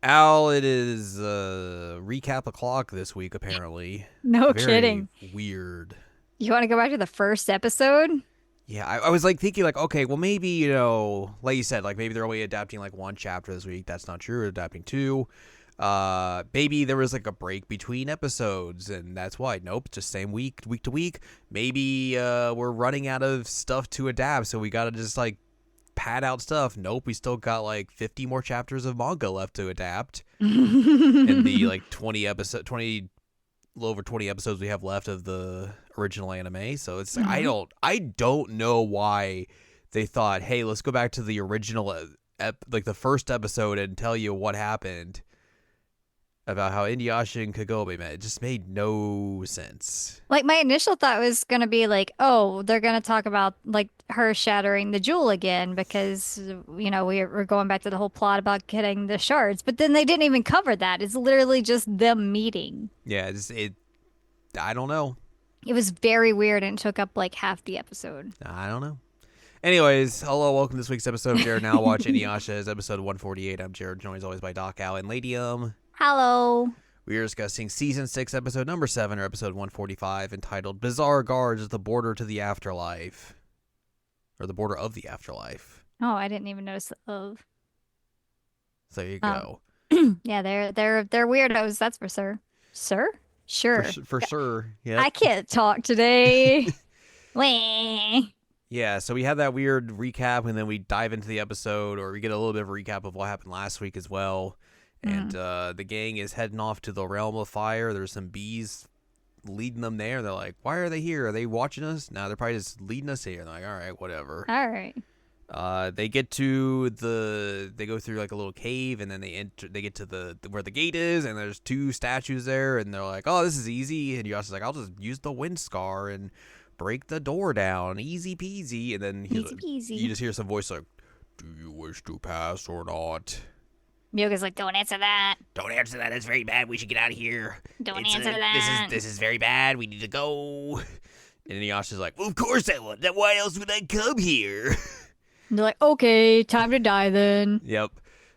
Al, it is recap o'clock this week, apparently. No Very kidding. weird. You want to go back to the first episode? Yeah, I was like thinking like, okay, well maybe, like you said, like maybe they're only adapting like one chapter this week. That's not true. They're adapting two. Maybe there was like a break between episodes, and that's why. Nope, just same week to week. Maybe we're running out of stuff to adapt, so we gotta just like pad out stuff. Nope, we still got like 50 more chapters of manga left to adapt in the like 20 little over 20 episodes we have left of the original anime. So it's like, Mhm. I don't know why they thought, hey, let's go back to the original like the first episode and tell you what happened about how Inuyasha and Kagome met. It just made no sense. Like my initial thought was gonna be like, oh, they're gonna talk about like her shattering the jewel again because we're going back to the whole plot about getting the shards. But then they didn't even cover that. It's literally just them meeting. Yeah, it I don't know. It was very weird and took up like half the episode. I don't know. Anyways, hello, welcome to this week's episode of Jared Now Watch Inuyasha. Is episode 148. I'm Jared, joined as always by Doc Al and Ladium. Hello. We are discussing Season 6, Episode number 7, or Episode 145, entitled Bizarre Guards, The Border to the Afterlife. Or The Border of the Afterlife. Oh, I didn't even notice the of. So there you Um, go. yeah, they're weirdos, that's for sure. Sir? Sure. For sure. Yep. I can't talk today. Wah. Yeah, so we have that weird recap, and then we dive into the episode, or we get a little bit of a recap of what happened last week as well. And Mm. the gang is heading off to the realm of fire. There's some bees leading them there. They're like, why are they here? Are they watching us? No, they're probably just leading us here. They're like, all right, whatever. All right. They go through like a little cave, and then they get to the where the gate is, and there's two statues there, and they're like, oh, this is easy. And Yasha's like, I'll just use the wind scar and break the door down, easy peasy. And then Easy you peasy. just hear some voice like, do you wish to pass or not? Myoga's like, don't answer that. Don't answer that. That's very bad. We should get out of here. Don't It's answer this that. is very bad. We need to go. And Inuyasha's like, well, of course I would. Then why else would I come here? And they're like, okay, time to die then. Yep.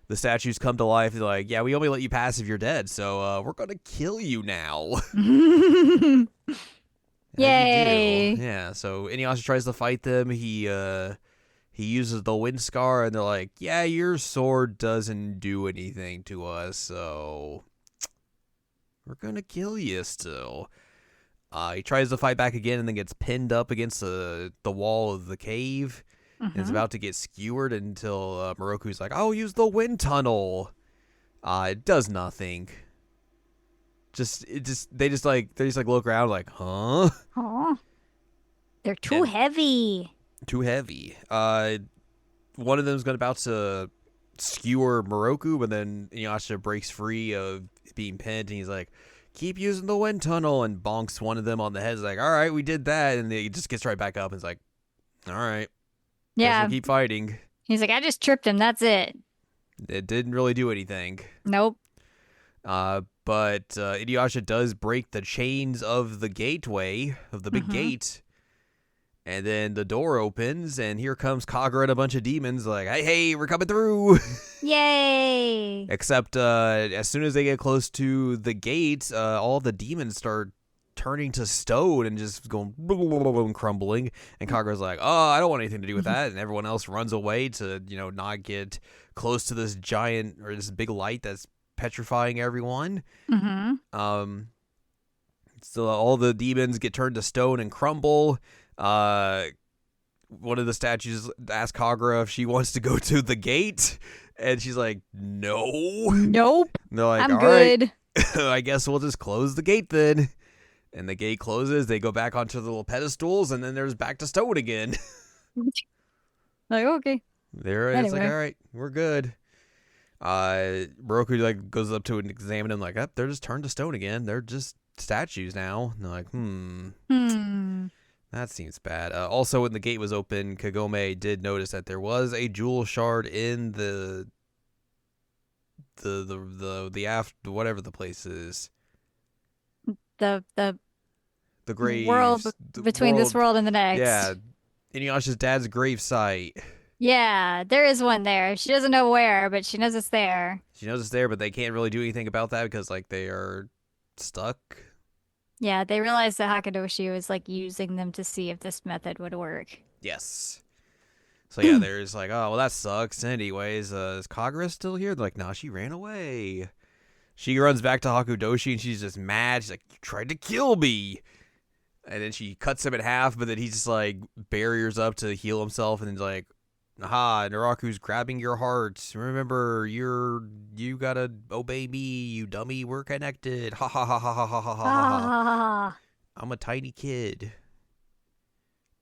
The statues come to life. They're like, yeah, we only let you pass if you're dead, so we're gonna kill you now. As you do. Yay. Yeah. So Inuyasha tries to fight them. He uses the wind scar, and they're like, yeah, your sword doesn't do anything to us, so we're gonna kill you still. He tries to fight back again, and then gets pinned up against the wall of the cave. And is Hmm. about to get skewered until Moroku's like, I'll use the wind tunnel. It does nothing. They just like look around like, huh? Aw, they're too And heavy. too heavy. One of them's about to skewer Moroku, but then Inuyasha breaks free of being pinned, and he's like, keep using the wind tunnel, and bonks one of them on the head. He's like, all right, we did that, and he just gets right back up and is like, all right, guess we'll Yeah. keep fighting. He's like, I just tripped him. That's it. It didn't really do anything. Nope. But Inuyasha does break the chains of the gateway, of the big Hmm. gate. And then the door opens, and here comes Kagura and a bunch of demons like, hey, we're coming through. Yay. Except as soon as they get close to the gate, all the demons start turning to stone and just going and crumbling. And Kagura's like, oh, I don't want anything to do with that. And everyone else runs away to, not get close to this giant or this big light that's petrifying everyone. Hmm. Um, so all the demons get turned to stone and crumble. One of the statues asks Kagura if she wants to go to the gate, and she's like, "No." Nope. And they're like, I'm "All right, good. I guess we'll just close the gate then." And the gate closes. They go back onto the little pedestals, and then there's back to stone again. Like, okay. There, it's like, Anyway. all right, we're good. Roku like goes up to and examine them, like, they're just turned to stone again. They're just statues now. And they're like, Hmm. that seems bad. Also, when the gate was open, Kagome did notice that there was a jewel shard in the after whatever the place is, The the world graves, the between this world. world and the next. Yeah, Inuyasha's dad's grave site. Yeah, there is one there. She doesn't know where, but she knows it's there. She knows it's there, but they can't really do anything about that because like they are stuck. Yeah, they realized that Hakadoshi was like using them to see if this method would work. Yes. So yeah, there's like, oh well, that sucks. Anyways, is Kagura still here? They're like, nah, she ran away. She runs back to Hakudoshi and she's just mad. She's like, you tried to kill me. And then she cuts him in half, but then he just like barriers up to heal himself, and then like, aha, Naraku's grabbing your heart. Remember, you gotta obey me, you dummy. We're connected. Ha ha ha ha ha ha ha ha ha. Ah, I'm a tiny kid.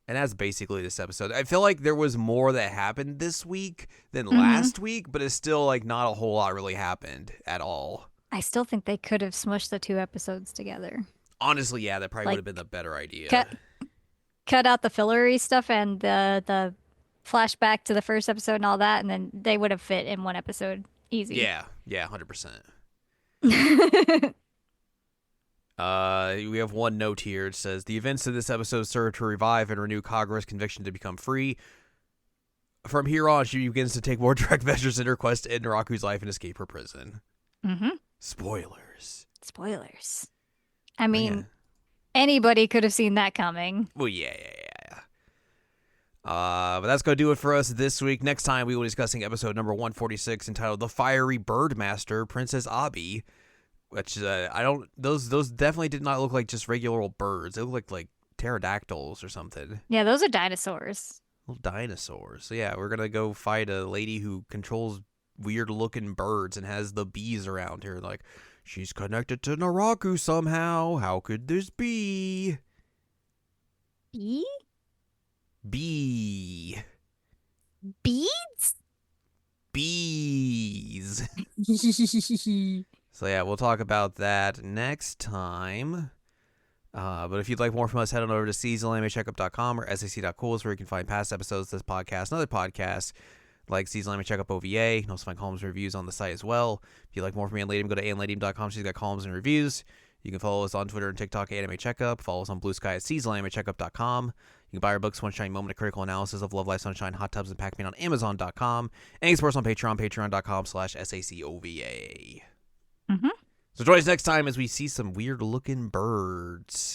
And that's basically this episode. I feel like there was more that happened this week than hmm. last week, but it's still like not a whole lot really happened at all. I still think they could have smushed the two episodes together. Honestly, yeah, that probably would have been Like the better idea. cut cut out the fillery stuff and the flashback to the first episode and all that, and then they would have fit in one episode easy. Yeah, yeah, 100%. We have one note here. It says the events of this episode serve to revive and renew Kagura's conviction to become free. From here on, she begins to take more direct measures in her quest to end Naraku's life and escape her prison. hmm Spoilers. Spoilers. I Oh, yeah. mean, anybody could have seen that coming. Well, yeah. But that's going to do it for us this week. Next time, we will be discussing episode number 146 entitled The Fiery Bird Master, Princess Abi. Which, I don't, those definitely did not look like just regular old birds. They look like pterodactyls or something. Yeah, those are dinosaurs. Little dinosaurs. So yeah, we're gonna go fight a lady who controls weird looking birds and has the bees around her. Like, she's connected to Naraku somehow. How could this be? Bee? Bee. Beads? Bees. So yeah, we'll talk about that next time. But if you'd like more from us, head on over to seasonalanimecheckup.com or sac.cool is where you can find past episodes of this podcast and other podcasts like Seasonal Anime Checkup OVA. You can also find columns and reviews on the site as well. If you'd like more from Ann Ladium, go to annladium.com. She's got columns and reviews. You can follow us on Twitter and TikTok at Anime Checkup. Follow us on Blue Sky at seasonalanimecheckup.com. You can buy our books, One Shiny Moment, a critical analysis of Love, Life, Sunshine, Hot Tubs, and Pac-Man on Amazon.com. And you can support us on Patreon, patreon.com/SACOVA. hmm So join us next time as we see some weird-looking birds.